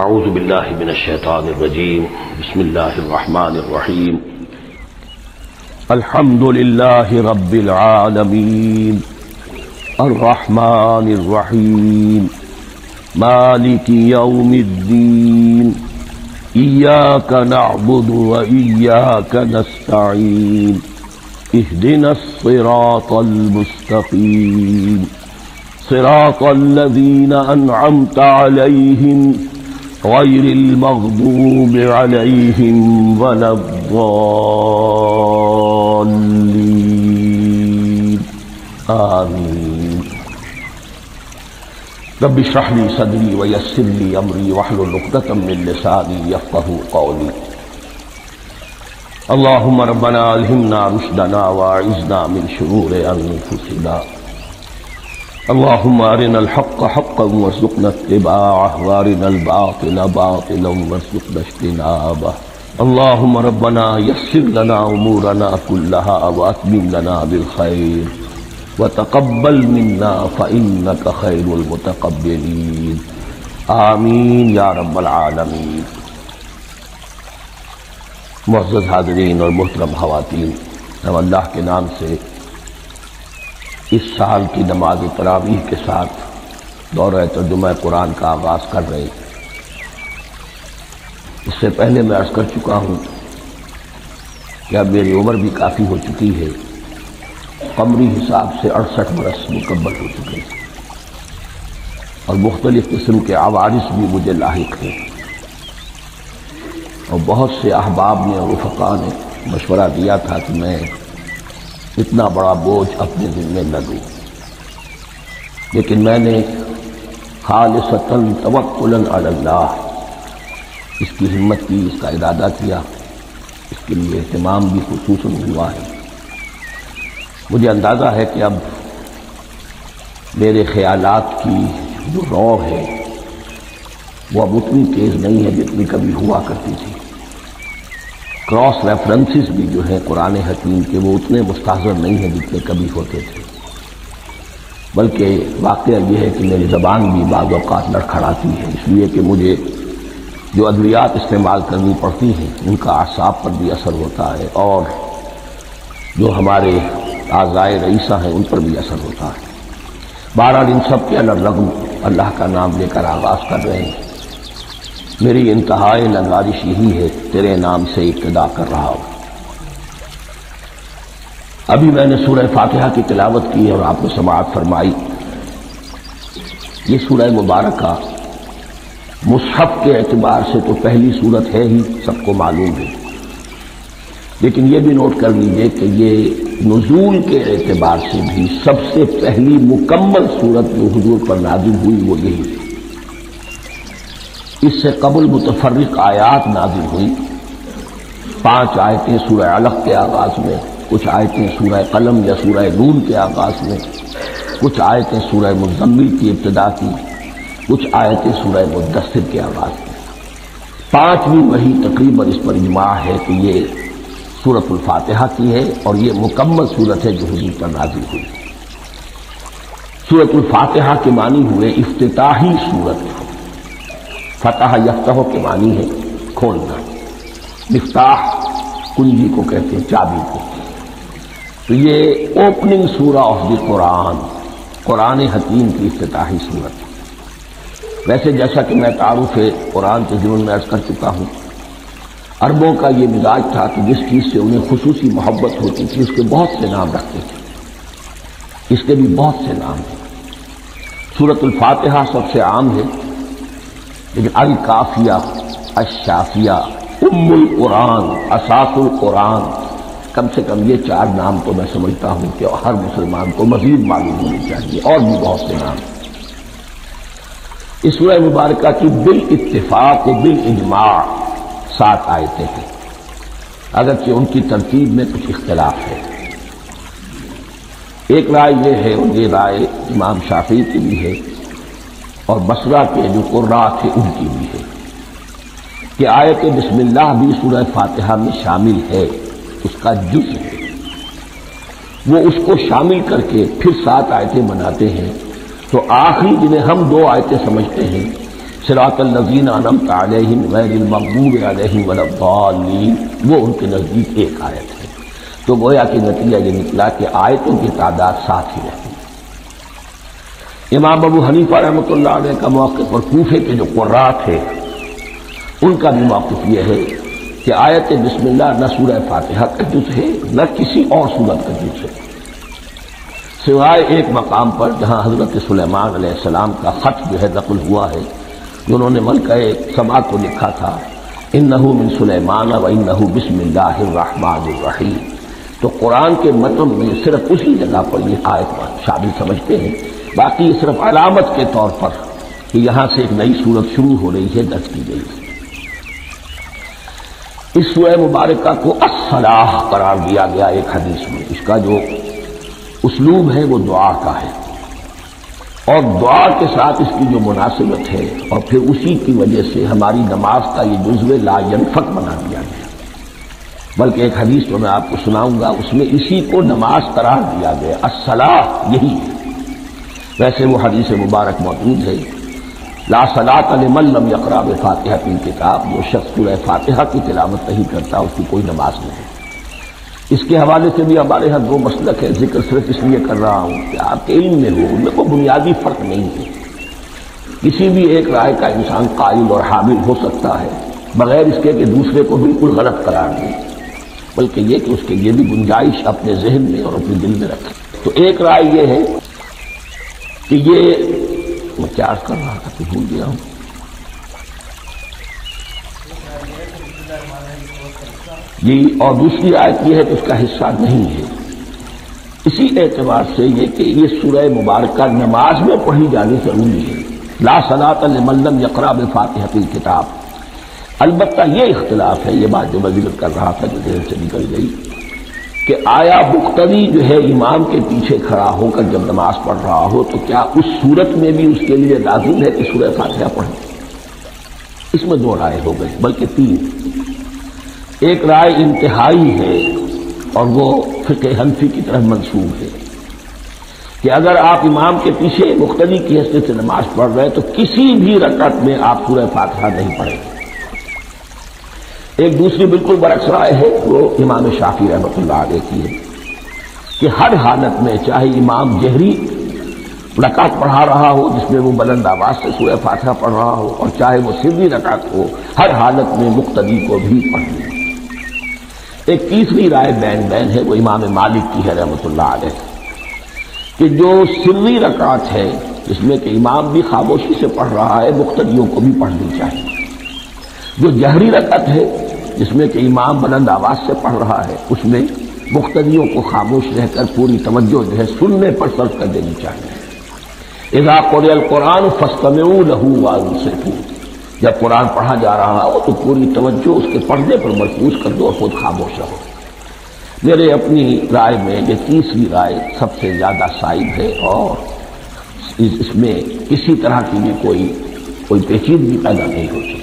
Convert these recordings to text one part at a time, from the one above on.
اعوذ باللہ من الشیطان الرجیم بسم اللہ الرحمن الرحیم الحمد للہ رب العالمین الرحمن الرحیم مالک یوم الدین ایاک نعبد و ایاک نستعین اہدنا الصراط المستقیم صراط الذین انعمت علیہم غیر المغضوب علیہم ولا الضالین آمین رب اشرح لی صدری ویسر لی امری واحلل عقدۃ من لسانی یفقہوا قولی اللہم ربنا الہمنا رشدنا واعذنا من شرور انفسنا اللهم أرنا الحق حقا وارزقنا اتباعه وأرنا الباطل باطلا وارزقنا اجتنابه اللهم ربنا يسر لنا أمورنا كلها وأتمم لنا بالخير وتقبل منا فإنك خير المتقبلين آمین یا رب العالمین۔ معزز حاضرین اور محترم خواتین، ہم اللہ کے نام سے اس سال کی نماز تراویح کے ساتھ دورہ ترجمہ قرآن کا آغاز کر رہے ہیں۔ اس سے پہلے میں عرض کر چکا ہوں کہ اب میری عمر بھی کافی ہو چکی ہے، قمری حساب سے 68 برس مکمل ہو چکے ہیں، اور مختلف قسم کے عوارض بھی مجھے لاحق ہیں، اور بہت سے احباب نے اور رفقاء نے مشورہ دیا تھا کہ میں اتنا بڑا بوجھ اپنے دل میں نہ دوں، لیکن میں نے خالصتاً توکلاً علی اللہ اس کی ہمت کی، اس کا ارادہ کیا، اس کے لیے اہتمام بھی خصوصاً ہوا ہے۔ مجھے اندازہ ہے کہ اب میرے خیالات کی جو رو ہے وہ اب اتنی تیز نہیں ہے جتنی کبھی ہوا کرتی تھی۔ کراس ریفرنسز بھی جو ہیں قرآن حکیم کے وہ اتنے مستحضر نہیں ہیں جتنے کبھی ہوتے تھے، بلکہ واقعہ یہ ہے کہ میری زبان بھی بعض اوقات لڑکھڑاتی ہے، اس لیے کہ مجھے جو ادویات استعمال کرنی پڑتی ہیں ان کا اعصاب پر بھی اثر ہوتا ہے، اور جو ہمارے اعضائے رئیسہ ہیں ان پر بھی اثر ہوتا ہے۔ بہرحال ان سب کے الرغم اللہ کا نام لے کر آغاز کر رہے ہیں۔ میری انتہائی لنگارش یہی ہے، تیرے نام سے ابتدا کر رہا ہوں۔ ابھی میں نے سورہ فاتحہ کی تلاوت کی اور آپ کو سماعت فرمائی۔ یہ سورہ مبارکہ مصحف کے اعتبار سے تو پہلی صورت ہے ہی، سب کو معلوم ہے، لیکن یہ بھی نوٹ کر لیجئے کہ یہ نزول کے اعتبار سے بھی سب سے پہلی مکمل صورت جو حضور پر نازل ہوئی وہ یہی ہے۔ اس سے قبل متفرق آیات نازل ہوئی، 5 آیتیں سورہ علق کے آغاز میں، کچھ آیتیں سورہ قلم یا سورہ نون کے آغاز میں، کچھ آیتیں سورہ مزمل کی ابتدا کی، کچھ آیتیں سورہ مدثر کے آغاز میں۔ 5ویں وحی تقریباً اس پر اجماع ہے کہ یہ سورۃ الفاتحہ کی ہے، اور یہ مکمل سورت ہے جو حضور پر نازل ہوئی۔ سورۃ الفاتحہ کے معنی ہوئے افتتاحی سورت، فتح یفتح کے معنی ہے کھولنا، مفتاح کنجی کو کہتے ہیں، چابی کو۔ تو یہ اوپننگ سورہ آف دی قرآن، قرآن حکیم کی افتتاحی صورت۔ ویسے جیسا کہ میں تعارف قرآن کے ضمن میں عرض کر چکا ہوں، عربوں کا یہ مزاج تھا کہ جس چیز سے انہیں خصوصی محبت ہوتی تھی اس کے بہت سے نام رکھتے تھے، اس کے بھی بہت سے نام ہیں۔ سورۃ الفاتحہ سب سے عام ہے، لیکن الکافیہ، الشافیہ، ام القرآن، اساس القرآن، کم سے کم یہ 4 نام تو میں سمجھتا ہوں کہ ہر مسلمان کو مزید معلوم ہونے چاہیے، اور بھی بہت سے نام۔ اس سورہ مبارکہ کی بالاتفاق و بالاجماع 7 آیتیں ہیں، اگرچہ ان کی ترتیب میں کچھ اختلاف ہے۔ ایک رائے یہ ہے، اور یہ رائے امام شافعی کی بھی ہے اور بصرہ کے جو قراء تھے ان کی بھی ہے، کہ آیت بسم اللہ بھی سورہ فاتحہ میں شامل ہے، اس کا جز ہے، وہ اس کو شامل کر کے پھر 7 آیتیں بناتے ہیں۔ تو آخری جنہیں ہم 2 آیتیں سمجھتے ہیں، صراط الذین انعمت علیہم غیر المغضوب علیہم ولا الضالین، وہ ان کے نزدیک ایک آیت ہے۔ تو گویا کہ نتیجہ یہ نکلا کہ آیتوں کی تعداد 7 ہی رہتی۔ امام ابو حنیفہ رحمۃ اللہ علیہ کا موقف اور کوفے کے جو قراء تھے ان کا بھی موقف یہ ہے کہ آیت بسم اللہ نہ سورہ فاتحہ کا جز ہے نہ کسی اور سورت کا جز ہے، سوائے ایک مقام پر جہاں حضرت سلیمان علیہ السلام کا خط جو ہے نقل ہوا ہے، جنہوں نے ملکہ سبا کو لکھا تھا انہ من سلیمان و انہ بسم اللہ الرحمن الرحیم، تو قرآن کے متن میں صرف اسی جگہ پر یہ آیت شامل سمجھتے ہیں، باقی یہ صرف علامت کے طور پر کہ یہاں سے ایک نئی صورت شروع ہو رہی ہے درج کی گئی ہے۔ اس سورہ مبارکہ کو الصلاح قرار دیا گیا ایک حدیث میں، اس کا جو اسلوب ہے وہ دعا کا ہے، اور دعا کے ساتھ اس کی جو مناسبت ہے اور پھر اسی کی وجہ سے ہماری نماز کا یہ جزو لا ینفک بنا دیا گیا، بلکہ ایک حدیث جو میں آپ کو سناؤں گا اس میں اسی کو نماز قرار دیا گیا، الصلاح یہی ہے۔ ویسے وہ حدیث مبارک موجود ہے لا صلاۃ لمن لم یقرأ بفاتحۃ الکتاب، جو شخص سورہ فاتحہ کی تلاوت نہیں کرتا اس کی کوئی نماز نہیں۔ اس کے حوالے سے بھی ہمارے ہاں دو مسلک ہے، ذکر صرف اس لیے کر رہا ہوں کہ آپ کے علم میں ہو، ان میں کوئی بنیادی فرق نہیں ہے، کسی بھی ایک رائے کا انسان قائل اور حامل ہو سکتا ہے بغیر اس کے کہ دوسرے کو بالکل غلط قرار دے، بلکہ یہ کہ اس کے لیے بھی گنجائش اپنے ذہن میں اور اپنے دل میں رکھے۔ تو ایک رائے یہ ہے کہ یہ میں کیا عرض کر رہا تھا کہ بھول گیا ہوں۔ جی، اور دوسری آیت یہ ہے کہ اس کا حصہ نہیں ہے، اسی اعتبار سے یہ کہ یہ سورہ مبارکہ نماز میں پڑھی جانی ضروری ہے، لا صلاۃ لمن لم یقرأ بفاتحۃ الکتاب۔ البتہ یہ اختلاف ہے، یہ بات جو میں ذکر کر رہا تھا جو دیر سے نکل گئی، کہ آیا مقتدی جو ہے امام کے پیچھے کھڑا ہو کر جب نماز پڑھ رہا ہو تو کیا اس صورت میں بھی اس کے لیے لازم ہے کہ سورہ فاتحہ پڑھے؟ اس میں دو رائے ہو گئی، بلکہ تین۔ ایک رائے انتہائی ہے اور وہ فقہ حنفی کی طرف منسوب ہے کہ اگر آپ امام کے پیچھے مقتدی کی حیثیت سے نماز پڑھ رہے ہیں تو کسی بھی رکعت میں آپ سورہ فاتحہ نہیں پڑھیں گے۔ ایک دوسری بالکل برعکس رائے ہے، وہ امام شافعی رحمۃ اللہ علیہ کی ہے کہ ہر حالت میں چاہے امام جہری رکعت پڑھا رہا ہو جس میں وہ بلند آواز سے سورہ فاتحہ پڑھ رہا ہو، اور چاہے وہ سری رکعت ہو، ہر حالت میں مقتدی کو بھی پڑھنی ہے۔ ایک تیسری رائے بین ہے، وہ امام مالک کی ہے رحمۃ اللہ علیہ، کہ جو سری رکعت ہے جس میں کہ امام بھی خاموشی سے پڑھ رہا ہے مقتدیوں کو بھی پڑھنی چاہیے، جو جہری رکعت ہے جس میں کہ امام بلند آواز سے پڑھ رہا ہے اس میں مقتدیوں کو خاموش رہ کر پوری توجہ جو ہے سننے پر صرف کر دینی چاہیے۔ اذا قرئ القرآن فاستمعوا له وانصتوا، جب قرآن پڑھا جا رہا ہو تو پوری توجہ اس کے پڑھنے پر مرکوز کر دو اور خود خاموش رہو۔ میرے اپنی رائے میں یہ تیسری رائے سب سے زیادہ صائب ہے اور اس میں کسی طرح کی بھی کوئی پیچیدگی پیدا نہیں ہوتی۔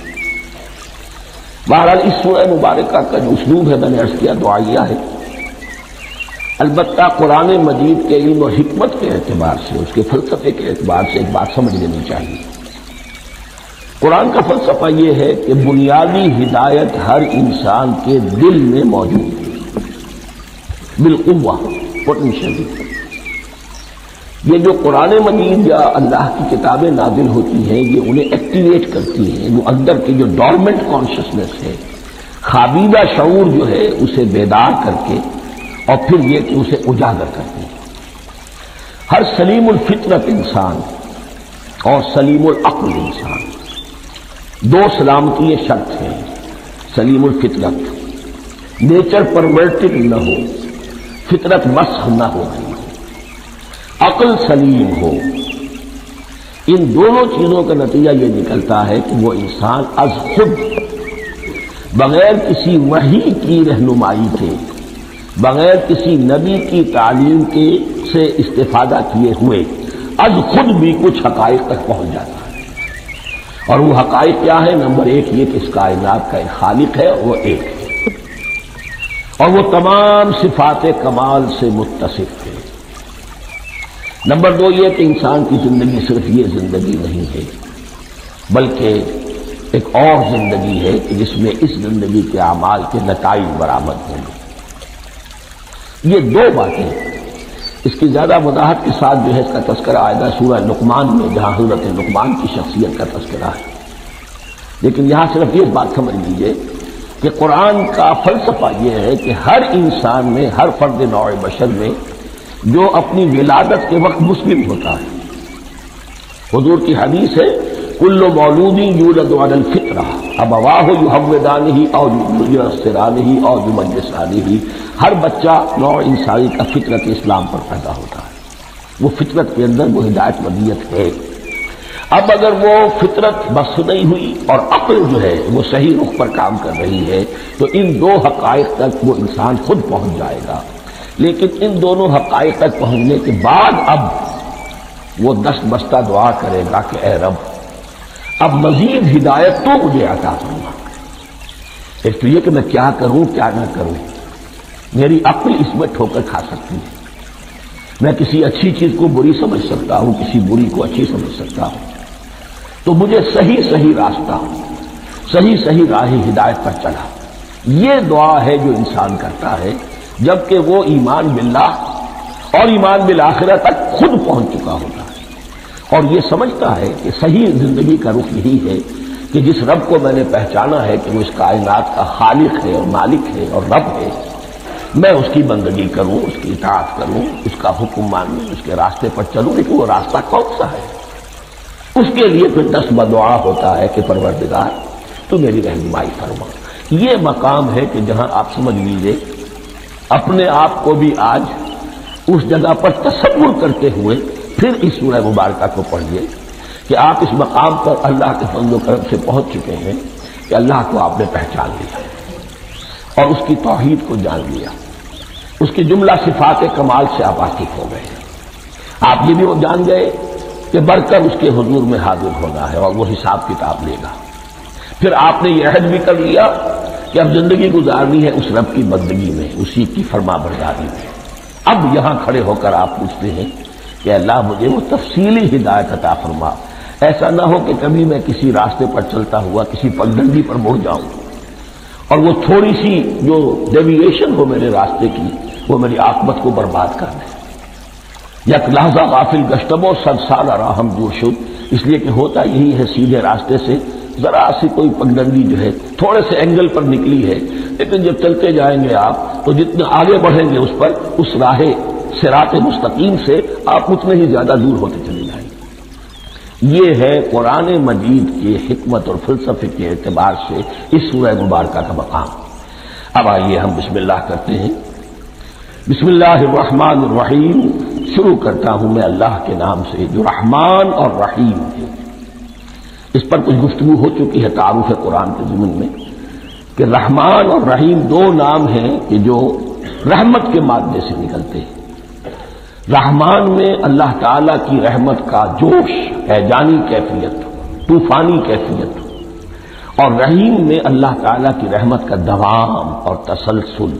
بہرحال اس سورہ مبارکہ کا جو اسلوب ہے میں نے عرض کیا دعائیہ ہے، البتہ قرآن مجید کے علم و حکمت کے اعتبار سے، اس کے فلسفے کے اعتبار سے ایک بات سمجھ لینی چاہیے۔ قرآن کا فلسفہ یہ ہے کہ بنیادی ہدایت ہر انسان کے دل میں موجود ہے، بالقوہ پوٹینشیل۔ یہ جو قرآن مجید یا اللہ کی کتابیں نازل ہوتی ہیں یہ انہیں ایکٹیویٹ کرتی ہیں، وہ اندر کی جو ڈورمنٹ کانشسنس ہے، خوابیدہ شعور جو ہے اسے بیدار کر کے اور پھر یہ کہ اسے اجاگر کرتی ہے۔ ہر سلیم الفطرت انسان اور سلیم العقل انسان، دو سلامتی شرط ہیں۔ سلیم الفطرت، نیچر پرورٹڈ نہ ہو، فطرت مسخ نہ ہو گئی، عقل سلیم ہو، ان دونوں چیزوں کا نتیجہ یہ نکلتا ہے کہ وہ انسان از خود بغیر کسی وحی کی رہنمائی کے، بغیر کسی نبی کی تعلیم کے سے استفادہ کیے ہوئے از خود بھی کچھ حقائق تک پہنچ جاتا ہے۔ اور وہ حقائق کیا ہے؟ نمبر ایک یہ کہ اس کائنات کا ایک خالق ہے، وہ ایک ہے، اور وہ تمام صفات کمال سے متصف ہے۔ نمبر دو یہ کہ انسان کی زندگی صرف یہ زندگی نہیں ہے، بلکہ ایک اور زندگی ہے کہ جس میں اس زندگی کے اعمال کے نتائج برآمد ہوں گے۔ یہ دو باتیں، اس کی زیادہ وضاحت کے ساتھ جو ہے اس کا تذکرہ آئے گا سورہ لقمان میں، جہاں حضرت لقمان کی شخصیت کا تذکرہ ہے۔ لیکن یہاں صرف یہ بات سمجھ لیجئے کہ قرآن کا فلسفہ یہ ہے کہ ہر انسان میں، ہر فرد نوع بشر میں جو اپنی ولادت کے وقت مسلم ہوتا ہے، حضور کی حدیث ہے کل مولود یولد علی الفطرہ ابواہ یحودانہ او ینصرانہ او یمجسانہ، ہر بچہ نوع انسانی کا فطرت اسلام پر پیدا ہوتا ہے، وہ فطرت کے اندر وہ ہدایت مدیت ہے۔ اب اگر وہ فطرت بس نہیں ہوئی اور عقل جو ہے وہ صحیح رخ پر کام کر رہی ہے تو ان دو حقائق تک وہ انسان خود پہنچ جائے گا۔ لیکن ان دونوں حقائق تک پہنچنے کے بعد اب وہ دست بستہ دعا کرے گا کہ اے رب اب مزید ہدایت تو مجھے عطا فرما۔ ایک تو یہ کہ میں کیا کروں کیا نہ کروں، میری عقل اس میں ٹھوکر کھا سکتی ہے، میں کسی اچھی چیز کو بری سمجھ سکتا ہوں، کسی بری کو اچھی سمجھ سکتا ہوں، تو مجھے صحیح راستہ، صحیح راہ ہدایت پر چلا۔ یہ دعا ہے جو انسان کرتا ہے جبکہ وہ ایمان باللہ اور ایمان بالآخرہ تک خود پہنچ چکا ہوتا ہے، اور یہ سمجھتا ہے کہ صحیح زندگی کا رخ یہی ہے کہ جس رب کو میں نے پہچانا ہے کہ وہ اس کائنات کا خالق ہے اور مالک ہے اور رب ہے، میں اس کی بندگی کروں، اس کی اطاعت کروں، اس کا حکم مانوں، اس کے راستے پر چلوں۔ لیکن وہ راستہ کون سا ہے؟ اس کے لیے پھر دست بدعا ہوتا ہے کہ پروردگار تو میری رہنمائی فرما۔ یہ مقام ہے کہ جہاں آپ سمجھ لیجئے اپنے آپ کو بھی آج اس جگہ پر تصور کرتے ہوئے پھر اس سورہ مبارکہ کو پڑھیے کہ آپ اس مقام پر اللہ کے فضل و کرم سے پہنچ چکے ہیں کہ اللہ کو آپ نے پہچان لیا اور اس کی توحید کو جان لیا، اس کی جملہ صفات کمال سے آپ واقف ہو گئے۔ آپ یہ بھی وہ جان گئے کہ بڑھ کر اس کے حضور میں حاضر ہونا ہے اور وہ حساب کتاب لے گا۔ پھر آپ نے یہ عہد بھی کر لیا کہ اب زندگی گزارنی ہے اس رب کی بندگی میں، اسی کی فرما برداری میں۔ اب یہاں کھڑے ہو کر آپ پوچھتے ہیں کہ اللہ مجھے وہ تفصیلی ہدایت عطا فرما، ایسا نہ ہو کہ کبھی میں کسی راستے پر چلتا ہوا کسی پگڈنڈی پر مڑ جاؤں اور وہ تھوڑی سی جو ڈیویشن ہو میرے راستے کی وہ میری عاقبت کو برباد کر دے۔ یک لحظہ غافل گشتم و صد سال راہم جو شد، اس لیے کہ ہوتا یہی ہے سیدھے راستے سے ذرا سی کوئی پگڈنڈی جو ہے تھوڑے سے اینگل پر نکلی ہے، لیکن جب چلتے جائیں گے آپ تو جتنے آگے بڑھیں گے اس پر، اس راہ صراط مستقیم سے آپ اتنے ہی زیادہ دور ہوتے چلے جائیں گے۔ یہ ہے قرآن مجید کی حکمت اور فلسفے کے اعتبار سے اس سورہ مبارکہ کا مقام۔ اب آئیے ہم بسم اللہ کرتے ہیں۔ بسم اللہ الرحمن الرحیم، شروع کرتا ہوں میں اللہ کے نام سے جو رحمان اور رحیم ہے۔ اس پر کچھ گفتگو ہو چکی ہے تعارف قرآن کے ضمن میں کہ رحمان اور رحیم دو نام ہیں کہ جو رحمت کے مادے سے نکلتے ہیں۔ رحمان میں اللہ تعالی کی رحمت کا جوش، ہیجانی کیفیت، طوفانی کیفیت، اور رحیم میں اللہ تعالی کی رحمت کا دوام اور تسلسل۔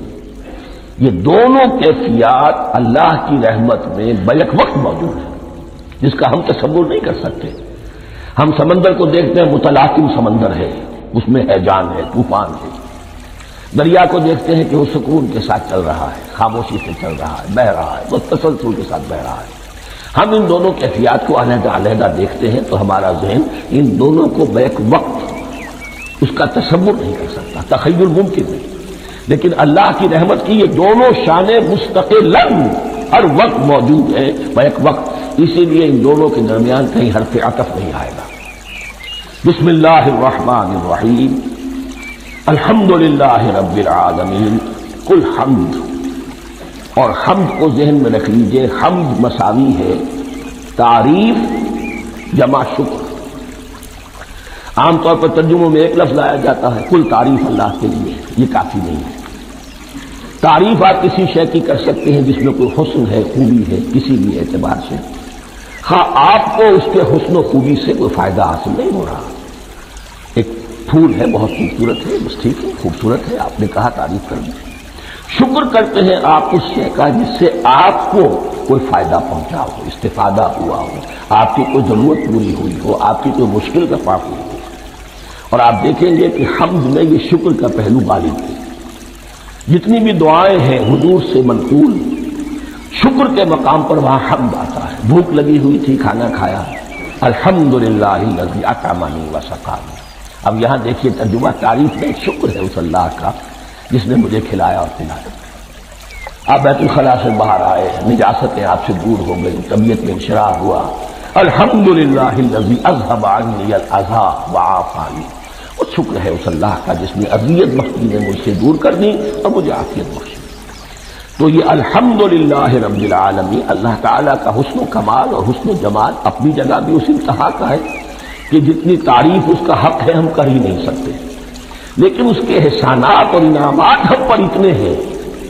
یہ دونوں کیفیات اللہ کی رحمت میں بیک وقت موجود ہیں جس کا ہم تصور نہیں کر سکتے۔ ہم سمندر کو دیکھتے ہیں متلاطم سمندر ہے، اس میں ہیجان ہے، طوفان ہے۔ دریا کو دیکھتے ہیں کہ وہ سکون کے ساتھ چل رہا ہے، خاموشی سے چل رہا ہے، بہہ رہا ہے، وہ تسلسل کے ساتھ بہہ رہا ہے۔ ہم ان دونوں کیفیات کو علیحدہ علیحدہ دیکھتے ہیں تو ہمارا ذہن ان دونوں کو بیک وقت اس کا تصور نہیں کر سکتا، تخیل ممکن نہیں۔ لیکن اللہ کی رحمت کی یہ دونوں شانیں مستقلاً ہر وقت موجود ہیں بیک وقت، اسی لیے ان دونوں کے درمیان کہیں حرف عطف نہیں آئے گا۔ بسم اللہ الرحمن الرحیم، الحمد للہ رب العالمین، کل حمد، اور حمد کو ذہن میں رکھ لیجئے، حمد مساوی ہے تعریف جمع شکر۔ عام طور پر ترجموں میں ایک لفظ لایا جاتا ہے، کل تعریف اللہ کے لیے، یہ کافی نہیں ہے۔ تعریف آپ کسی شے کی کر سکتے ہیں جس میں کوئی حسن ہے، خوبی ہے، کسی بھی اعتبار سے، ہاں آپ کو اس کے حسن و خوبی سے کوئی فائدہ حاصل نہیں ہو رہا۔ ایک پھول ہے، بہت خوبصورت ہے، بس ٹھیک ہے، خوبصورت ہے، آپ نے کہا تعریف کر دی۔ شکر کرتے ہیں آپ اس شے کا جس سے آپ کو کوئی فائدہ پہنچا ہو، استفادہ ہوا ہو، آپ کی کوئی ضرورت پوری ہوئی ہو، آپ کی کوئی مشکل رفع ہوئی ہو۔ اور آپ دیکھیں گے کہ حمد میں یہ شکر کا پہلو غالب ہے۔ جتنی بھی دعائیں ہیں حضور سے منقول، شکر کے مقام پر وہاں حمد آتا ہے۔ بھوک لگی ہوئی تھی، کھانا کھایا، الحمدللہ الذی اطعمنی وسقانی۔ اب یہاں دیکھیے ترجمہ تعریف میں شکر ہے اس اللہ کا جس نے مجھے کھلایا اور پلایا۔ آپ بیت الخلاء سے باہر آئے، نجاستیں آپ سے دور ہو گئی، طبیعت میں انشراح ہوا، الحمدللہ الذی اذھب عنی الاذی وعافانی۔ اور شکر ہے اس اللہ کا جس نے اذیت بخشی نے مجھ سے دور کر دی اور مجھے عافیت بخشی۔ تو یہ الحمدللہ رب العالمین اللہ تعالیٰ کا حسن و کمال اور حسن و جمال اپنی جگہ بھی اس انتہا کا ہے کہ جتنی تعریف اس کا حق ہے ہم کر ہی نہیں سکتے، لیکن اس کے احسانات اور انعامات ہم پر اتنے ہیں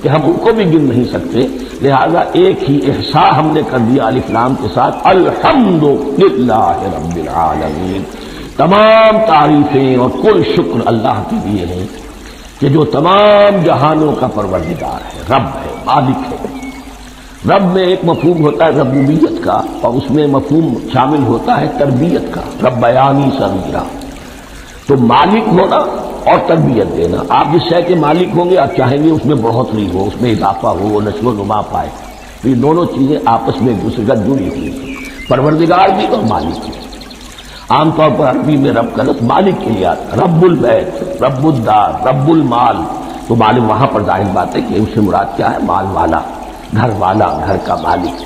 کہ ہم ان کو بھی گن نہیں سکتے۔ لہذا ایک ہی احصاء ہم نے کر دیا الف لام کے ساتھ، الحمدللہ رب العالمین۔ تمام تعریفیں اور کل شکر اللہ کے لیے ہیں کہ جو تمام جہانوں کا پروردگار ہے، رب ہے، مالک ہے۔ رب میں ایک مفہوم ہوتا ہے ربوبیت کا، اور اس میں مفہوم شامل ہوتا ہے تربیت کا، ربیانی صغیرہ۔ تو مالک ہونا اور تربیت دینا، آپ جس شے کے مالک ہوں گے آپ چاہیں گے اس میں بڑھوتری ہو، اس میں اضافہ ہو، وہ نشو و نما پائے۔ تو یہ دونوں چیزیں آپس میں ایک دوسرے کا جڑی ہوئی ہیں، پروردگار بھی اور مالک بھی۔ عام طور پر عربی میں رب کا لفظ مالک کے لیے آتا ہے، رب البیت، رب الدار، رب المال۔ تو مالک وہاں پر ظاہر بات ہے کہ اس سے مراد کیا ہے، مال والا، گھر والا، گھر کا مالک۔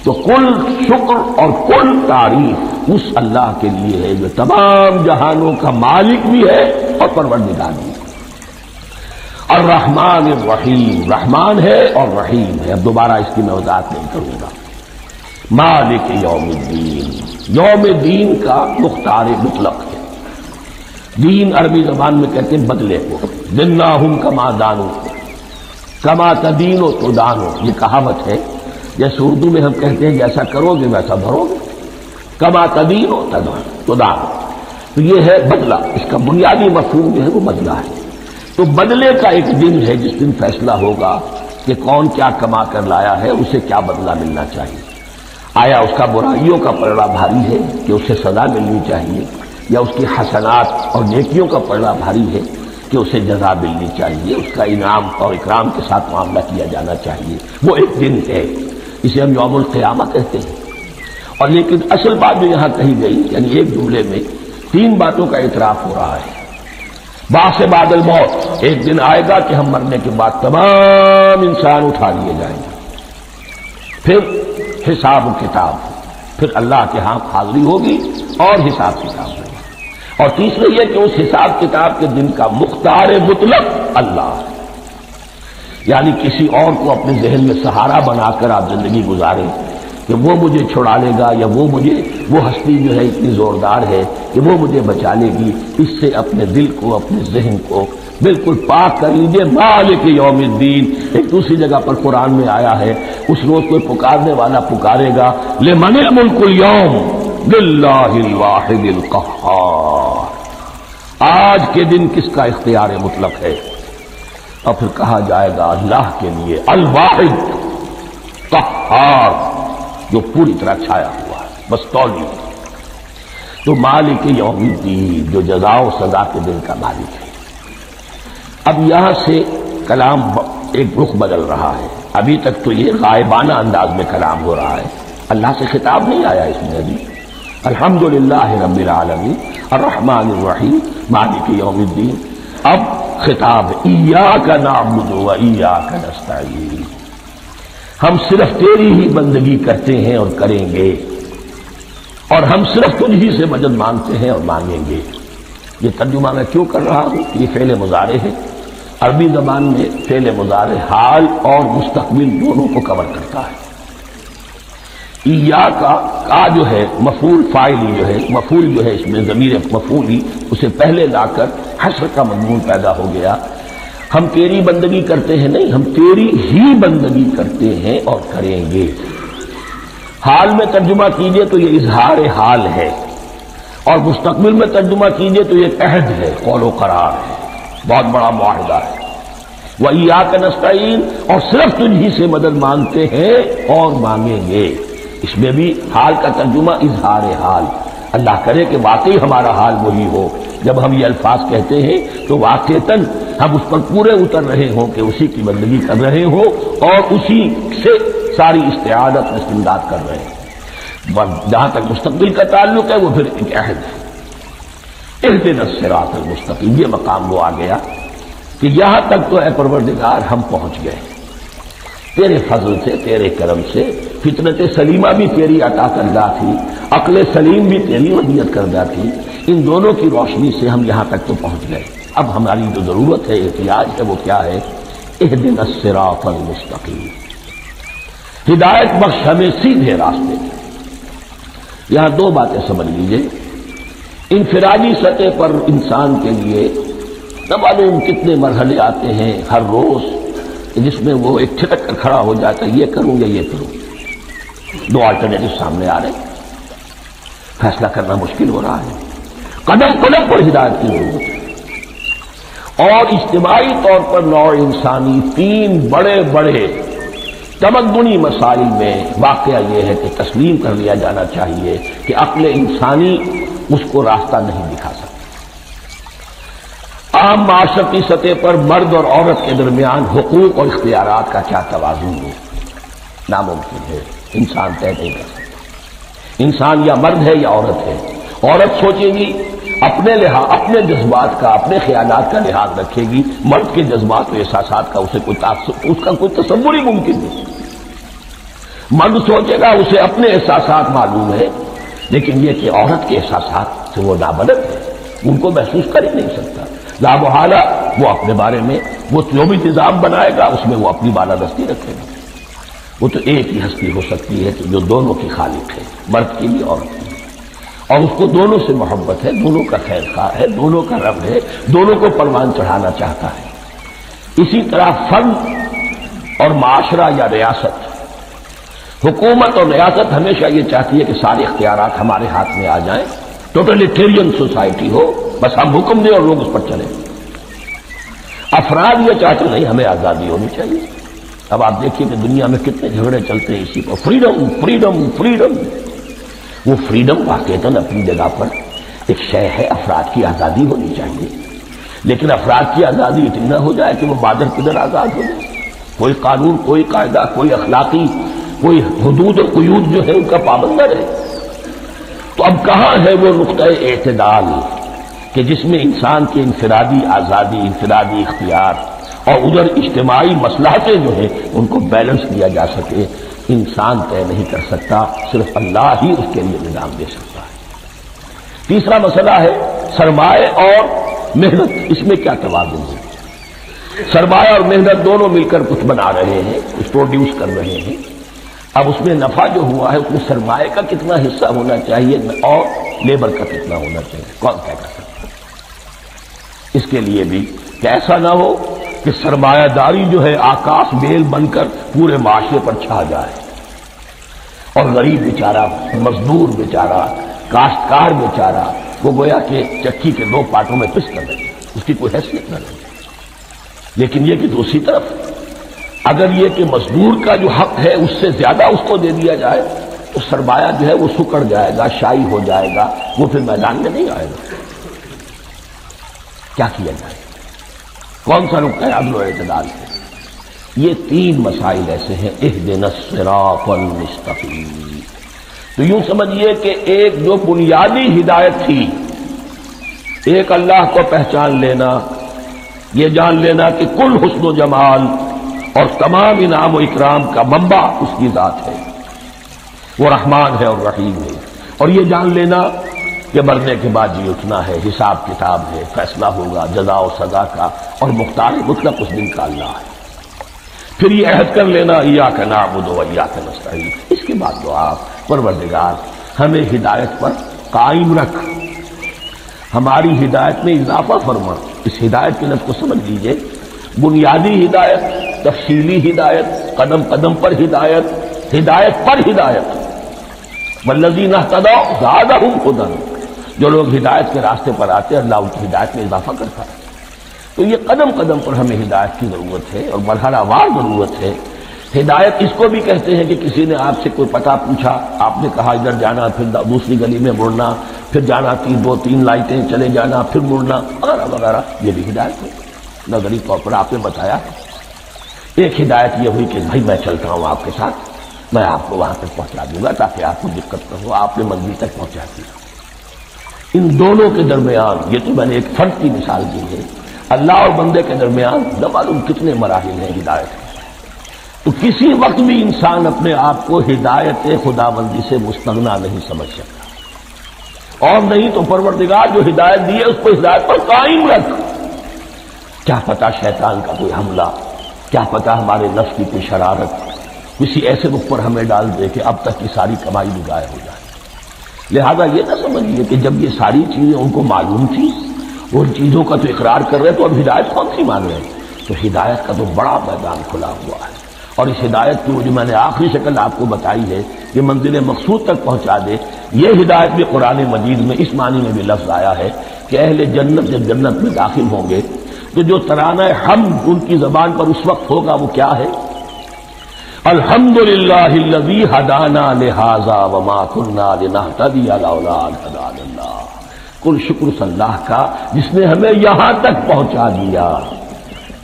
تو کل شکر اور کل تعریف اس اللہ کے لیے ہے جو تمام جہانوں کا مالک بھی ہے اور پروردگار بھی ہے۔ الرحمن الرحیم، رحمان ہے اور رحیم ہے۔ اب دوبارہ اس کی میں وضاحت نہیں کروں گا۔ مالک یوم الدین، یوم دین کا مختار مطلق ہے۔ دین عربی زبان میں کہتے ہیں بدلے کو، دناہم کما دانو، کما تدینو تو دانو، یہ کہاوت ہے۔ جیسے اردو میں ہم کہتے ہیں جیسا کرو گے ویسا بھرو گے، کما تدینو تو دانو، تو یہ ہے بدلہ۔ اس کا بنیادی مفہوم جو ہے وہ بدلہ ہے۔ تو بدلے کا ایک دن ہے جس دن فیصلہ ہوگا کہ کون کیا کما کر لایا ہے، اسے کیا بدلہ ملنا چاہیے۔ آیا اس کا برائیوں کا پلڑا بھاری ہے کہ اسے سزا ملنی چاہیے، یا اس کی حسنات اور نیکیوں کا پلڑا بھاری ہے کہ اسے جزا ملنی چاہیے، اس کا انعام اور اکرام کے ساتھ معاملہ کیا جانا چاہیے۔ وہ ایک دن ہے، اسے ہم یوم القیامہ کہتے ہیں۔ اور لیکن اصل بات جو یہاں کہی گئی، یعنی ایک جملے میں تین باتوں کا اعتراف ہو رہا ہے۔ بعث بعد الموت، ایک دن آئے گا کہ ہم مرنے کے بعد تمام انسان اٹھا لیے جائیں گے، پھر حساب و کتاب، پھر اللہ کے ہاں حاضری ہوگی اور حساب کتاب ہوگا۔ اور تیسرے یہ کہ اس حساب کتاب کے دن کا مختار مطلق اللہ ہے، یعنی کسی اور کو اپنے ذہن میں سہارا بنا کر آپ زندگی گزاریں کہ وہ مجھے چھڑا لے گا، یا وہ ہستی جو ہے اتنی زوردار ہے کہ وہ مجھے بچا لے گی، اس سے اپنے دل کو، اپنے ذہن کو بالکل پاک کر لیجیے۔ مالک یوم الدین، ایک دوسری جگہ پر قرآن میں آیا ہے، اس روز کوئی پکارنے والا پکارے گا، لمن الملک اليوم للہ الواحد القہار، آج کے دن کس کا اختیار مطلق ہے؟ اور پھر کہا جائے گا اللہ کے لیے، الواحد قہار، جو پوری طرح چھایا ہوا ہے، بس تولی۔ تو مالک یوم الدین، جو جزا و سزا کے دن کا مالک ہے۔ اب یہاں سے کلام ایک رخ بدل رہا ہے۔ ابھی تک تو یہ غائبانہ انداز میں کلام ہو رہا ہے، اللہ سے خطاب نہیں آیا اس میں ابھی۔ الحمدللہ رب العالمین الرحمن الرحیم مالک یوم الدین۔ اب خطاب ایاک نعبد و ایاک نستعین، ہم صرف تیری ہی بندگی کرتے ہیں اور کریں گے، اور ہم صرف تجھ ہی سے مدد مانگتے ہیں اور مانگیں گے۔ یہ ترجمہ میں کیوں کر رہا ہوں کہ یہ فعل مضارع ہے۔ عربی زبان میں فعل مضارع حال اور مستقبل دونوں کو کور کرتا ہے۔ ایاک کا جو ہے مفعول فاعلی جو ہے، مفعول جو ہے اس میں ضمیر مفعولی، اسے پہلے لا کر حصر کا مضمون پیدا ہو گیا۔ ہم تیری بندگی کرتے ہیں نہیں، ہم تیری ہی بندگی کرتے ہیں اور کریں گے۔ حال میں ترجمہ کیجئے تو یہ اظہار حال ہے، اور مستقبل میں ترجمہ کیجئے تو یہ عہد ہے، قول و قرار ہے، بہت بڑا معاہدہ ہے۔ وَإِيَّاكَ نَسْتَعِينُ، اور صرف تجھی سے مدد مانگتے ہیں اور مانگیں گے۔ اس میں بھی حال کا ترجمہ اظہار حال، اللہ کرے کہ واقعی ہمارا حال وہی ہو، جب ہم یہ الفاظ کہتے ہیں تو واقعتاً ہم اس پر پورے اتر رہے ہوں کہ اسی کی بندگی کر رہے ہوں اور اسی سے ساری استعانت استمداد کر رہے ہیں۔ جہاں تک مستقبل کا تعلق ہے وہ پھر ایک عہد ہے، اہدنا الصراط المستقیم، یہ مقام وہ آ گیا کہ یہاں تک تو اے پروردگار ہم پہنچ گئے، تیرے فضل سے، تیرے کرم سے، فطرت سلیمہ بھی تیری عطا کردہ تھی، عقل سلیم بھی تیری ودیعت کردہ تھی، ان دونوں کی روشنی سے ہم یہاں تک تو پہنچ گئے۔ اب ہماری جو ضرورت ہے، احتیاج ہے، وہ کیا ہے؟ اہدنا الصراط المستقیم، ہدایت بخش ہمیں سیدھے راستے۔ یہاں دو باتیں سمجھ لیجئے، انفرادی سطح پر انسان کے لیے نہ معلوم کتنے مرحلے آتے ہیں ہر روز، جس میں وہ ایک چھٹک کر کھڑا ہو جاتا ہے، یہ کروں یا یہ کروں، دو آلٹرنیٹو سامنے آ رہے ہیں، فیصلہ کرنا مشکل ہو رہا ہے، قدم قدم پر ہدایت کی ضرورت ہے۔ اور اجتماعی طور پر نوع انسانی تین بڑے بڑے تمدنی مسائل میں واقعہ یہ ہے کہ تسلیم کر لیا جانا چاہیے کہ عقل انسانی اس کو راستہ نہیں دکھا سکتا۔ عام معاشرتی سطح پر مرد اور عورت کے درمیان حقوق اور اختیارات کا کیا توازن ہو، ناممکن ہے، انسان طے نہیں کر سکتا۔ انسان یا مرد ہے یا عورت ہے، عورت سوچے گی اپنے لحاظ، اپنے جذبات کا، اپنے خیالات کا لحاظ رکھے گی، مرد کے جذبات و احساسات کا اسے اس کا کوئی تصور ہی ممکن نہیں۔ مرد سوچے گا اسے اپنے احساسات معلوم ہے، لیکن یہ کہ عورت کے احساسات سے وہ نابلد ہے، ان کو محسوس کر ہی نہیں سکتا، لا محالہ وہ اپنے بارے میں وہ جو بھی نظام بنائے گا اس میں وہ اپنی بالادستی رکھے گا۔ وہ تو ایک ہی ہستی ہو سکتی ہے کہ جو دونوں کی خالق ہے، مرد کی بھی عورت کی، اور اس کو دونوں سے محبت ہے، دونوں کا خیر خواہ ہے، دونوں کا رب ہے، دونوں کو پروان چڑھانا چاہتا ہے۔ اسی طرح فرد اور معاشرہ یا ریاست، حکومت اور ریاست ہمیشہ یہ چاہتی ہے کہ سارے اختیارات ہمارے ہاتھ میں آ جائیں، ٹوٹلیٹیرین سوسائٹی ہو، بس ہم حکم دیں اور لوگ اس پر چلیں۔ افراد یہ چاہتے نہیں، ہمیں آزادی ہونی چاہیے۔ اب آپ دیکھیے کہ دنیا میں کتنے جھگڑے چلتے ہیں اسی پر، فریڈم فریڈم فریڈم۔ وہ فریڈم واقعتاً اپنی جگہ پر ایک شے ہے، افراد کی آزادی ہونی چاہیے، لیکن افراد کی آزادی اتنی نہ ہو جائے کہ وہ مادر قدر آزاد ہو جائے، کوئی قانون، کوئی قاعدہ، کوئی اخلاقی، کوئی حدود اور قیود جو ہے ان کا پابند نہ رہے۔ تو اب کہاں ہے وہ نقطۂ اعتدال کہ جس میں انسان کی انفرادی آزادی، انفرادی اختیار اور ادھر اجتماعی مصلحتیں جو ہیں ان کو بیلنس کیا جا سکے؟ انسان طے نہیں کر سکتا، صرف اللہ ہی اس کے لیے نظام دے سکتا ہے۔ تیسرا مسئلہ ہے سرمایہ اور محنت، اس میں کیا توازن ہے؟ سرمایہ اور محنت دونوں مل کر کچھ بنا رہے ہیں، کچھ پروڈیوس کر رہے ہیں۔ اب اس میں نفع جو ہوا ہے اس میں سرمایہ کا کتنا حصہ ہونا چاہیے اور لیبر کا کتنا ہونا چاہیے، کون طے کر سکتا ہے؟ اس کے لیے بھی کہ ایسا نہ ہو کہ سرمایہ داری جو ہے آکاش بیل بن کر پورے معاشرے پر چھا جائے اور غریب بیچارہ، مزدور بیچارہ، کاشتکار بیچارہ وہ گویا کہ چکی کے دو پارٹوں میں پس کر رہے، اس کی کوئی حیثیت نہ رہے۔ لیکن یہ کہ دوسری طرف اگر یہ کہ مزدور کا جو حق ہے اس سے زیادہ اس کو دے دیا جائے تو سرمایہ جو ہے وہ سکڑ جائے گا، شائی ہو جائے گا، وہ پھر میدان میں نہیں آئے گا۔ کیا کیا جائے؟ کون سا نقطہ ہے عدل و اعتدال ہے؟ یہ تین مسائل ایسے ہیں، اہدنا الصراط المستقیم۔ تو یوں سمجھیے کہ ایک جو بنیادی ہدایت تھی، ایک اللہ کو پہچان لینا، یہ جان لینا کہ کل حسن و جمال اور تمام انعام و اکرام کا منبع اس کی ذات ہے، وہ رحمان ہے اور رحیم ہے، اور یہ جان لینا کہ مرنے کے بعد جی اٹھنا ہے، حساب کتاب ہے، فیصلہ ہوگا جزا و سزا کا، اور مختار مطلق اس دن کا اللہ ہے۔ پھر یہ عہد کر لینا ایاک نعبد و ایاک نستعین۔ اس کے بعد دعا، پروردگار ہمیں ہدایت پر قائم رکھ، ہماری ہدایت میں اضافہ فرما۔ اس ہدایت کے لفظ کو سمجھ لیجئے، بنیادی ہدایت، تفصیلی ہدایت، قدم قدم پر ہدایت، ہدایت پر ہدایت۔ والذین اہتدوا زادہم ہدی، جو لوگ ہدایت کے راستے پر آتے ہیں اللہ ان کی ہدایت میں اضافہ کرتا ہے۔ تو یہ قدم قدم پر ہمیں ہدایت کی ضرورت ہے اور مرحلہ وار ضرورت ہے۔ ہدایت اس کو بھی کہتے ہیں کہ کسی نے آپ سے کوئی پتہ پوچھا، آپ نے کہا ادھر جانا، پھر دوسری گلی میں مڑنا، پھر جانا 2-3 لائٹیں چلے جانا، پھر مڑنا وغیرہ وغیرہ، یہ بھی ہدایت ہے۔ نظری طور پر آپ نے بتایا۔ ایک ہدایت یہ ہوئی کہ بھائی میں چلتا ہوں آپ کے ساتھ، میں آپ کو وہاں تک پہنچا دوں گا تاکہ آپ کو دقت نہ ہو، آپ نے منزل تک پہنچا دیا۔ ان دونوں کے درمیان، یہ تو میں نے ایک فرد کی مثال دی ہے، اللہ اور بندے کے درمیان نہ معلوم کتنے مراحل ہیں ہدایت کے۔ تو کسی وقت بھی انسان اپنے آپ کو ہدایت خداوندی سے مستغنا نہیں سمجھ سکتا، اور نہیں تو پروردگار جو ہدایت دی ہے اس کو ہدایت پر قائم رکھ۔ کیا پتہ شیطان کا کوئی حملہ، کیا پتہ ہمارے نفس کی کوئی شرارت کسی ایسے رخ پر ہمیں ڈال دے کہ اب تک کی ساری کمائی بھی ضائع ہو جائے۔ لہذا یہ نہ سمجھیے کہ جب یہ ساری چیزیں ان کو معلوم تھی، وہ ان چیزوں کا تو اقرار کر رہے تو اب ہدایت کون سی مان رہے ہیں؟ تو ہدایت کا تو بڑا میدان کھلا ہوا ہے، اور اس ہدایت کی وہ جو میں نے آخری شکل آپ کو بتائی ہے کہ منزل مقصود تک پہنچا دے، یہ ہدایت بھی قرآن مجید میں اس معنی میں بھی لفظ آیا ہے کہ اہل جنت جب جنت میں داخل ہوں گے تو جو ترانہ حمد ان کی زبان پر اس وقت ہوگا وہ کیا ہے؟ الحمدللہ الذی ہدانا لہذا وما کنا لنہتدی لولا ان ہدانا اللہ۔ کل شکر اللہ کا جس نے ہمیں یہاں تک پہنچا دیا،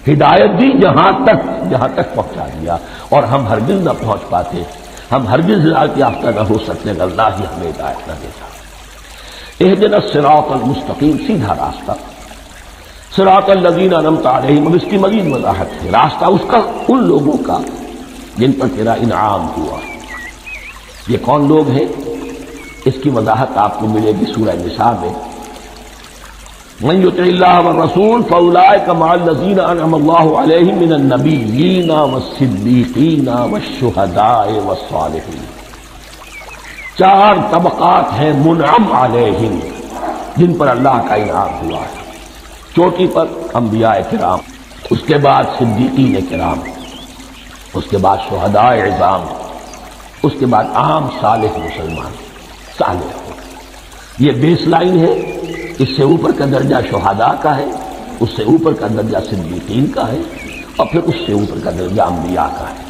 ہدایت دی جہاں تک پہنچا دیا، اور ہم ہرگز نہ پہنچ پاتے، ہم ہرگز ہدایت یافتہ نہ ہو سکتے اگر اللہ ہی ہمیں ہدایت نہ دیتا۔ اہدنا الصراط المستقیم، سیدھا راستہ، صراط الذین انعمت علیہم، اب اس کی مزید وضاحت ہے، راستہ اس کا ان لوگوں کا جن پر تیرا انعام ہوا۔ یہ کون لوگ ہیں؟ اس کی وضاحت آپ کو ملے گی سورہ نساء میں۔ من یطع اللہ والرسول فاولئک مع الذین انعم اللہ علیہم من النبیین والصدیقین والشہداء والصالحین۔ 4 طبقات ہیں منعم علیہم جن پر اللہ کا انعام ہوا ہے۔ چوٹی پر انبیاء کرام، اس کے بعد صدیقین کرام، اس کے بعد شہداء عظام، اس کے بعد عام صالح مسلمان، صالح ہو۔ یہ بیس لائن ہے، اس سے اوپر کا درجہ شہداء کا ہے، اس سے اوپر کا درجہ صدیقین کا ہے، اور پھر اس سے اوپر کا درجہ انبیاء کا ہے۔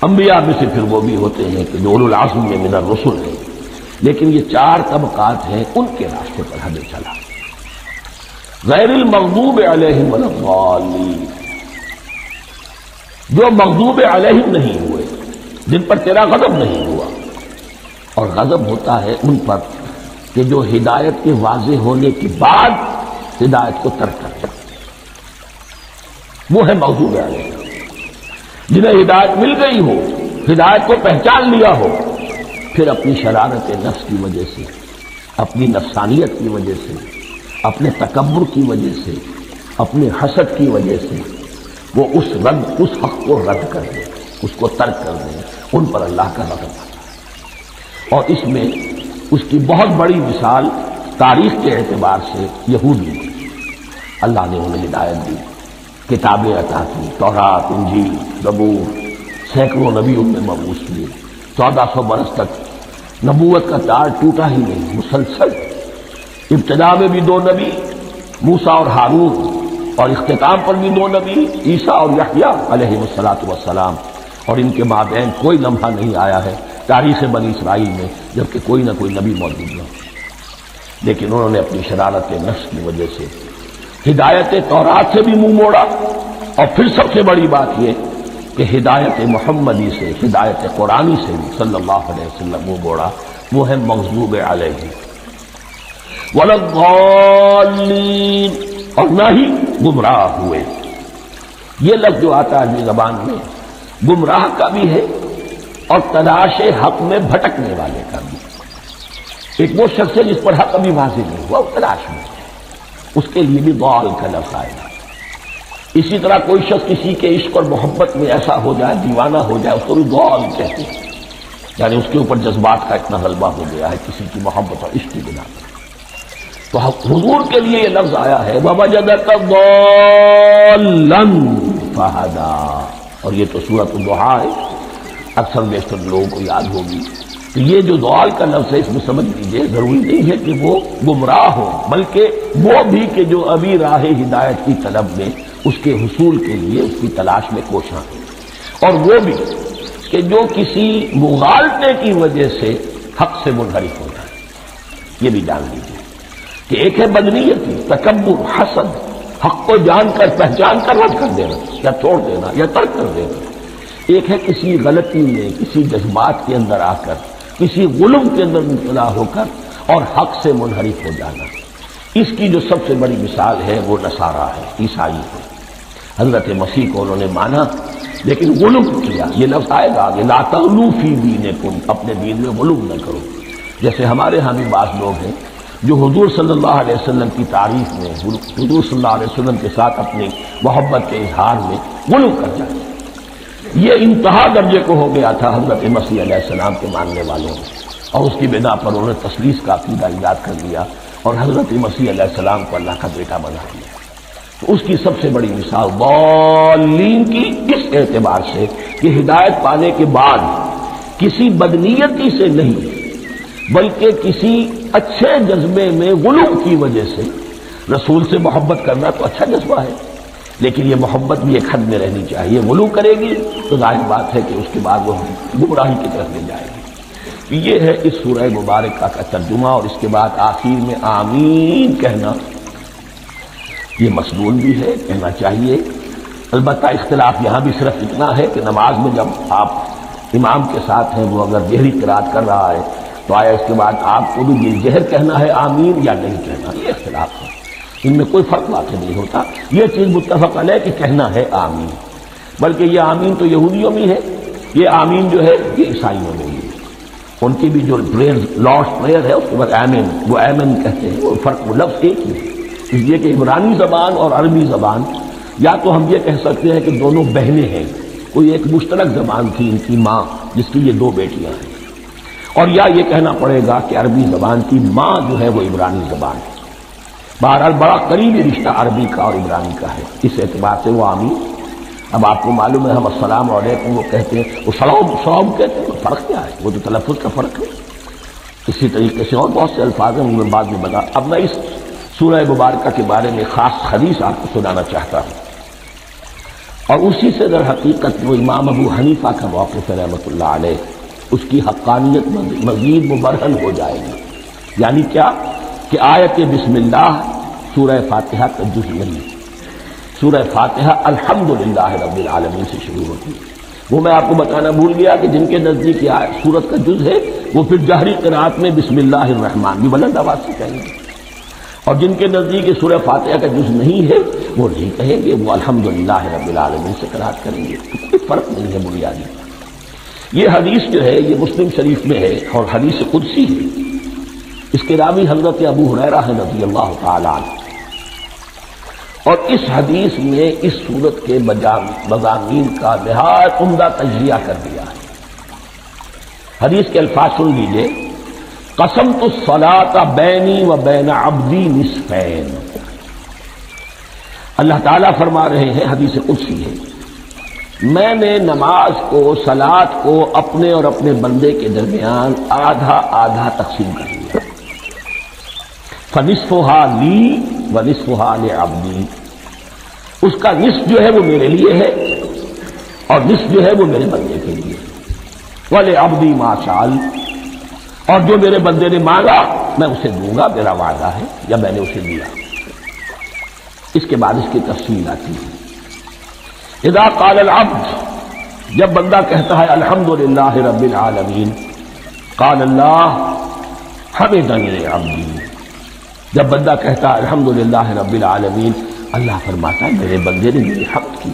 انبیاء میں سے پھر وہ بھی ہوتے ہیں کہ جو اولو العزم میں من الرسل ہیں، لیکن یہ 4 طبقات ہیں، ان کے راستے پر ہمیں چلا۔ غیر المغضوب علیہم ولا الضالین، جو مغضوب علیہم نہیں ہوئے، جن پر تیرا غضب نہیں ہوا، اور غضب ہوتا ہے ان پر کہ جو ہدایت کے واضح ہونے کے بعد ہدایت کو ترک کرتے، وہ ہے مغضوب علیہم۔ جنہیں ہدایت مل گئی ہو، ہدایت کو پہچان لیا ہو، پھر اپنی شرارت نفس کی وجہ سے، اپنی نفسانیت کی وجہ سے، اپنے تکبر کی وجہ سے، اپنے حسد کی وجہ سے وہ اس حق کو رد کر دیں، اس کو ترک کر دیں، ان پر اللہ کا غضب آتا ہے۔ اور اس میں اس کی بہت بڑی مثال تاریخ کے اعتبار سے یہودی، اللہ نے انہیں ہدایت دی، کتابیں عطا کی، تورات، انجیل، زبور، سینکڑوں نبی ان میں مبعوث ہوئے، 1400 برس تک نبوت کا تار ٹوٹا ہی نہیں، مسلسل۔ ابتدا میں بھی 2 نبی، موسیٰ اور ہارون، اور اختتام پر بھی 2 نبی، عیسیٰ اور یحییٰ علیہ السلام، اور ان کے مابین کوئی لمحہ نہیں آیا ہے تاریخ بنی اسرائیل میں جبکہ کوئی نہ کوئی نبی موجود نہ ہو، لیکن انہوں نے اپنی شرارت نفس کی وجہ سے ہدایت تورات سے بھی منہ موڑا، اور پھر سب سے بڑی بات یہ کہ ہدایت محمدی سے، ہدایت قرآنی سے بھی صلی اللہ علیہ وسلم منہ موڑا، وہ ہے مغضوب علیہ ولا الضالین، اور نہ ہی گمراہ ہوئے۔ یہ لفظ جو آتا ہے اپنی زبان میں گمراہ کا بھی ہے اور تلاش حق میں بھٹکنے والے کا بھی۔ ایک وہ شخص ہے جس پر حق ابھی واضح نہیں ہوا، وہ تلاش میں ہے، اس کے لیے بھی ضال کا لفظ آئے گا۔ اسی طرح کوئی شخص کسی کے عشق اور محبت میں ایسا ہو جائے، دیوانہ ہو جائے، اس کو بھی ضال کہتے ہیں، یعنی اس کے اوپر جذبات کا اتنا غلبہ ہو گیا ہے کسی کی محبت اور عشق کی بنا پر۔ تو حضور کے لیے یہ لفظ آیا ہے وَوَجَدَكَ ضَالًّا فَهَدَىٰ، اور یہ تو سورۃ الضحیٰ ہے، اکثر بیشتر لوگوں کو یاد ہوگی تو یہ جو ضلال کا لفظ ہے اس میں سمجھ لیجیے ضروری نہیں ہے کہ وہ گمراہ ہو، بلکہ وہ بھی کہ جو ابھی راہ ہدایت کی طلب میں اس کے حصول کے لیے اس کی تلاش میں کوشاں ہیں، اور وہ بھی کہ جو کسی مغالطے کی وجہ سے حق سے منحرف ہو جائے۔ یہ بھی جان لیجیے کہ ایک ہے بدنیتی، تکبر، حسد، حق کو جان کر پہچان کر رد کر دینا یا چھوڑ دینا یا ترک کر دینا، ایک ہے کسی غلطی میں کسی جذبات کے اندر آ کر کسی غلو کے اندر مبتلا ہو کر اور حق سے منحرف ہو جانا۔ اس کی جو سب سے بڑی مثال ہے وہ نصارہ ہے، عیسائی ہے۔ حضرت مسیح کو انہوں نے مانا لیکن غلو کیا، یہ لفظ آئے گا آگے، لا تغلوا فی دینکم، اپنے دین میں غلو نہ کرو۔ جیسے ہمارے ہاں بھی بعض لوگ ہیں جو حضور صلی اللہ علیہ وسلم کی تعریف میں، حضور صلی اللہ علیہ وسلم کے ساتھ اپنی محبت کے اظہار میں غلو کر جاتے ہیں۔ یہ انتہا درجے کو ہو گیا تھا حضرت مسیح علیہ السلام کے ماننے والوں میں، اور اس کی بنا پر انہوں نے تثلیث کا عقیدہ ایجاد کر لیا اور حضرت مسیح علیہ السلام کو اللہ کا بیٹا بنا دیا۔ تو اس کی سب سے بڑی مثال ضالین کی اس اعتبار سے کہ ہدایت پانے کے بعد کسی بدنیتی سے نہیں بلکہ کسی اچھے جذبے میں غلو کی وجہ سے رسول سے محبت کرنا تو اچھا جذبہ ہے، لیکن یہ محبت بھی ایک حد میں رہنی چاہیے۔ غلو کرے گی تو ظاہر بات ہے کہ اس کے بعد وہ گمراہی کی طرف لے جائے گی۔ یہ ہے اس سورہ مبارکہ کا ترجمہ، اور اس کے بعد آخر میں آمین کہنا یہ مسنون بھی ہے، کہنا چاہیے۔ البتہ اختلاف یہاں بھی صرف اتنا ہے کہ نماز میں جب آپ امام کے ساتھ ہیں، وہ اگر جہری قرات کر رہا ہے تو آیا اس کے بعد آپ کو بھی بالجہر کہنا ہے آمین یا نہیں کہنا، یہ اختلاف ہے، ان میں کوئی فرق واقع نہیں ہوتا۔ یہ چیز متفق علیہ کہ کہنا ہے آمین، بلکہ یہ آمین تو یہودیوں میں ہے، یہ آمین جو ہے یہ عیسائیوں میں بھی ہے۔ ان کی بھی جو لارڈس پریئر ہے اس کے بعد آمین، وہ آمین کہتے ہیں، وہ فرق وہ لفظ ایک ہی ہے، اس لیے کہ عبرانی زبان اور عربی زبان یا تو ہم یہ کہہ سکتے ہیں کہ دونوں بہنیں ہیں، کوئی ایک مشترک زبان تھی ان کی ماں جس کی یہ دو بیٹیاں ہیں، اور یا یہ کہنا پڑے گا کہ عربی زبان کی ماں جو ہے وہ عبرانی زبان ہے۔ بہرحال بڑا قریبی رشتہ عربی کا اور عبرانی کا ہے، اس اعتبار سے وہ آمین۔ اب آپ کو معلوم ہے ہم السلام علیکم وہ کہتے ہیں، وہ سلام کہتے ہیں، فرق کیا ہے؟ وہ تو تلفظ کا فرق ہے۔ اسی طریقے سے اور بہت سے الفاظ ہیں، میں بعد میں بتا۔ اب میں اس سورہ مبارکہ کے بارے میں خاص حدیث آپ کو سنانا چاہتا ہوں، اور اسی سے در حقیقت وہ امام ابو حنیفہ کا موقف ہے رحمۃ اللہ علیہ، اس کی حقانیت مزید مبرہن ہو جائے گی۔ یعنی کیا کہ آیت بسم اللہ سورہ فاتحہ کا جز نہیں، سورہ فاتحہ الحمدللہ رب العالمین سے شروع ہوتی ہے۔ وہ میں آپ کو بتانا بھول گیا کہ جن کے نزدیک یہ سورت کا جز ہے وہ پھر جہری قرات میں بسم اللہ الرحمن بھی بلند آواز سے کہیں گے، اور جن کے نزدیک سورہ فاتحہ کا جز نہیں ہے وہ نہیں کہیں گے، وہ الحمدللہ رب العالمین سے قرات کریں گے۔ تو کوئی فرق نہیں ہے بنیادی۔ یہ حدیث جو ہے یہ مسلم شریف میں ہے اور حدیث قدسی ہے، اس کے راوی حضرت ابو ہریرہ ہے رضی اللہ تعالی عنہ، اور اس حدیث میں اس صورت کے مضامین کا نہایت عمدہ تجزیہ کر دیا ہے۔ حدیث کے الفاظ سن لیجیے، قسمت الصلاۃ بینی و بین عبدی نصفین۔ اللہ تعالیٰ فرما رہے ہیں، حدیث قدسی ہے، میں نے نماز کو، صلاۃ کو اپنے اور اپنے بندے کے درمیان آدھا آدھا تقسیم کر دیا، فنصفها لی ونصفها لعبدی، اس کا نصف جو ہے وہ میرے لیے ہے اور نصف جو ہے وہ میرے بندے کے لیے، ولعبدی ما شاء، اور جو میرے بندے نے مانگا میں اسے دوں گا، میرا وعدہ ہے یا میں نے اسے دیا۔ اس کے بعد اس کی تفصیل آتی ہے، اذا قال العبد، جب بندہ کہتا ہے الحمدللہ رب العالمین، قال اللہ حمدنی عبدی، جب بندہ کہتا ہے الحمدللہ رب العالمین، اللہ فرماتا ہے میرے بندے نے میری حمد کی۔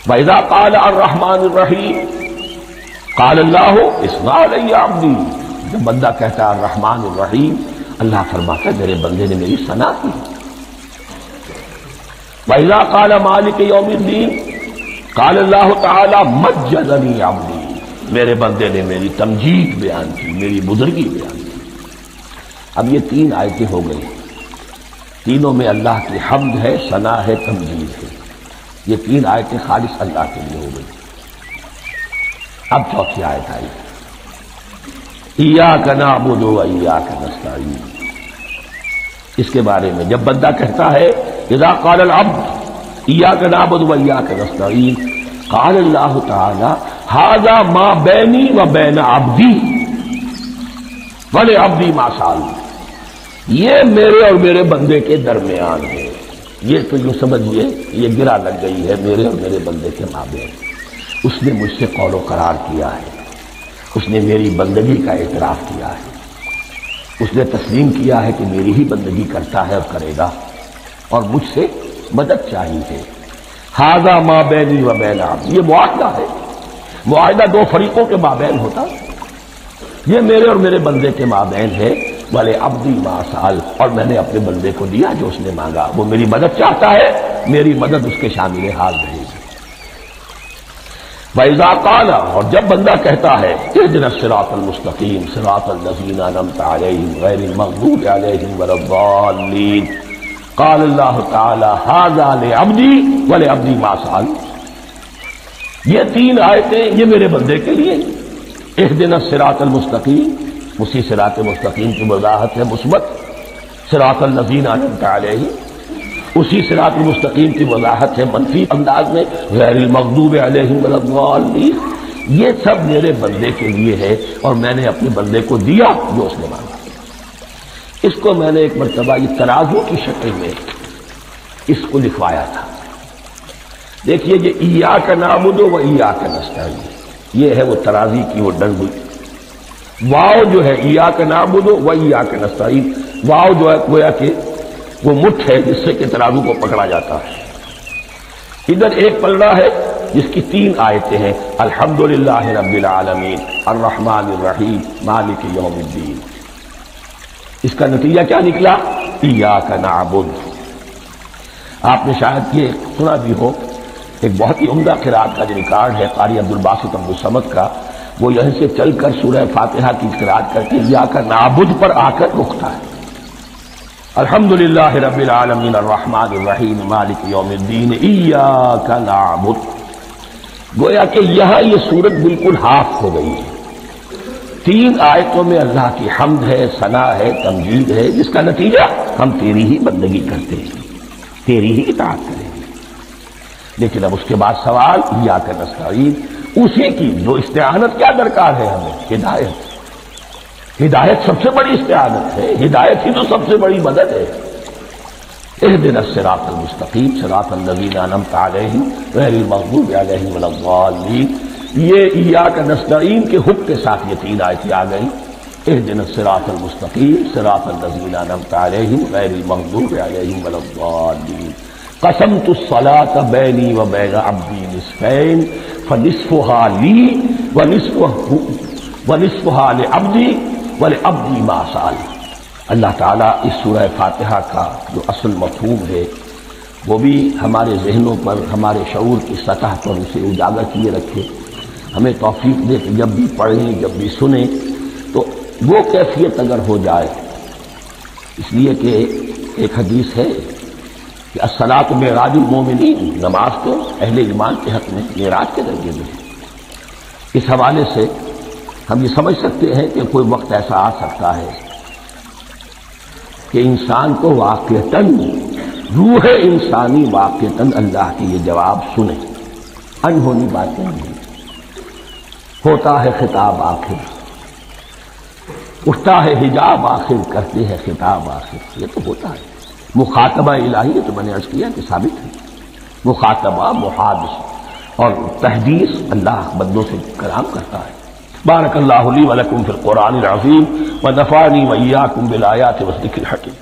وَإِذَا قَالَ الرَّحْمَنُ الرَّحِيمُ قَالَ اللَّهُ اثْنَى عَلَيَّ عَبْدِي، جب بندہ کہتا ہے الرحمن الرحیم، اللہ فرماتا ہے میرے بندے نے میری ثنا کی۔ وَإِذَا قَالَ مَالِكَ يَوْمِ الدِّينِ قَالَ اللَّهُ تَعَالَى مَجَّدَنِي عَبْدِي، میرے بندے نے میری تمجید بیان کی، میری بزرگی بیان کی۔ اب یہ تین آیتیں ہو گئی، تینوں میں اللہ کی حمد ہے، ثنا ہے، تمجید ہے، یہ تین آیتیں خالص اللہ کے لیے ہو گئی۔ اب چوتھی آیت آئی، ایاک نعبد و ایاک نستعین، اس کے بارے میں جب بندہ کہتا ہے اذا قال العبد ایاک نعبد و ایاک نستعین، قال اللہ تعالی ھذا ما بینی و بین عبدی ولعبدی ما سأل، یہ میرے اور میرے بندے کے درمیان ہے، یہ تو یوں سمجھیے یہ گرا لگ گئی ہے میرے اور میرے بندے کے مابین، اس نے مجھ سے قول و قرار کیا ہے، اس نے میری بندگی کا اعتراف کیا ہے، اس نے تسلیم کیا ہے کہ میری ہی بندگی کرتا ہے اور کرے گا، اور مجھ سے مدد چاہیے۔ ھذا ما بینی و بین عبدی، یہ معاہدہ ہے، معاہدہ دو فریقوں کے مابین ہوتا، یہ میرے اور میرے بندے کے مابین ہے۔ والے عبدی ما سأل، اور میں نے اپنے بندے کو دیا جو اس نے مانگا، وہ میری مدد چاہتا ہے، میری مدد اس کے شامل حال رہے گی۔ وَإِذَا قَالَ، اور جب بندہ کہتا ہے اهْدِنَا الصِّرَاطَ الْمُسْتَقِيمَ صِرَاطَ الَّذِينَ أَنْعَمْتَ عَلَيْهِمْ غَيْرِ الْمَغْضُوبِ عَلَيْهِمْ وَلَا الضَّالِّينَ، قال اللہ تعالی ھذا لعبدی ولعبدی ما سأل، یہ تین آیتیں یہ میرے بندے کے لیے، اهْدِنَا الصِّرَاطَ الْمُسْتَقِيمَ، اسی صراط مستقیم کی وضاحت ہے مثبت، صراط الذین انعمت علیہم، اسی صراط مستقیم کی وضاحت ہے منفی انداز میں، غیر المغضوب علیہم ولا الضالین، یہ سب میرے بندے کے لیے ہے اور میں نے اپنے بندے کو دیا جو اس نے مانگا۔ اس کو میں نے ایک مرتبہ یہ ترازو کی شکل میں اس کو لکھوایا تھا، دیکھیے یہ ایاک نعبد و ایاک نستعین، یہ ہے وہ ترازی کی وہ ڈنڈی، واو جو ہے ایاک نعبد و ایاک نستعین، واو جو ہے گویا کہ وہ مٹھ ہے جس سے کہ ترازو کو پکڑا جاتا ہے۔ ادھر ایک پلڑا ہے جس کی تین آیتیں ہیں، الحمدللہ رب العالمین الرحمن الرحیم مالک یوم الدین، اس کا نتیجہ کیا نکلا؟ ایاک نعبد۔ آپ نے شاید یہ سنا بھی ہو، ایک بہت ہی عمدہ قرات کا جو ریکارڈ ہے قاری عبدالباسط عبدالصمد کا، وہ یہیں سے چل کر سورہ فاتحہ کی قرات کر کے ایاک نعبد پر آ کر رکتا ہے، الحمدللہ رب العالمین الرحمن الرحیم مالک یوم الدین ایاک نعبد، گویا کہ یہاں یہ صورت بالکل ہاف ہو گئی ہے، تین آیتوں میں اللہ کی حمد ہے، ثنا ہے، تمجید ہے، جس کا نتیجہ ہم تیری ہی بندگی کرتے ہیں، تیری ہی اطاعت کریں گے۔ لیکن اب اس کے بعد سوال ایاک نستعین، اسی کی جو استعانت کیا درکار ہے ہمیں؟ ہدایت، ہدایت سب سے بڑی استعانت ہے، ہدایت ہی تو سب سے بڑی مدد ہے۔ اهدنا الصراط المستقیم صراط الذین انعمت علیہم غیر المغضوب علیہم ولا الضالین، یہ ایاک نستعین کے حکم کے ساتھ یہ تین آیتیں آ گئی، اهدنا الصراط المستقیم صراط الذین انعمت علیہم غیر المغضوب علیہم ولا الضالین، قسمت الصلاۃ بینی و بین عبدی نصفین فنصفها لی ونصفها لعبدی ولعبدی ما سأل۔ اللہ تعالیٰ اس سورہ فاتحہ کا جو اصل مفہوم ہے وہ بھی ہمارے ذہنوں پر، ہمارے شعور کی سطح پر اسے اجاگر کیے رکھے، ہمیں توفیق دے کہ جب بھی پڑھیں جب بھی سنیں تو وہ کیفیت اگر ہو جائے، اس لیے کہ ایک حدیث ہے کہ الصلاۃ معراج المومنین، نماز تو اہل ایمان کے حق میں معراج کے درجے میں ہے۔ اس حوالے سے ہم یہ سمجھ سکتے ہیں کہ کوئی وقت ایسا آ سکتا ہے کہ انسان کو واقعتاً، روح انسانی واقعتاً اللہ کے یہ جواب سنے، انہونی باتیں نہیں، ہوتا ہے خطاب آخر، اٹھتا ہے حجاب آخر، کرتے ہیں خطاب آخر، یہ تو ہوتا ہے مخاطبہ الہی، تو میں نے عرض کیا کہ ثابت ہے، مخاطبہ، محادث اور تحدیث اللہ بندوں سے کلام کرتا ہے۔ بارک اللہ لی ولکم فی القرآن العظیم ونفعنی وإیاکم بالآیات والذکر الحکیم۔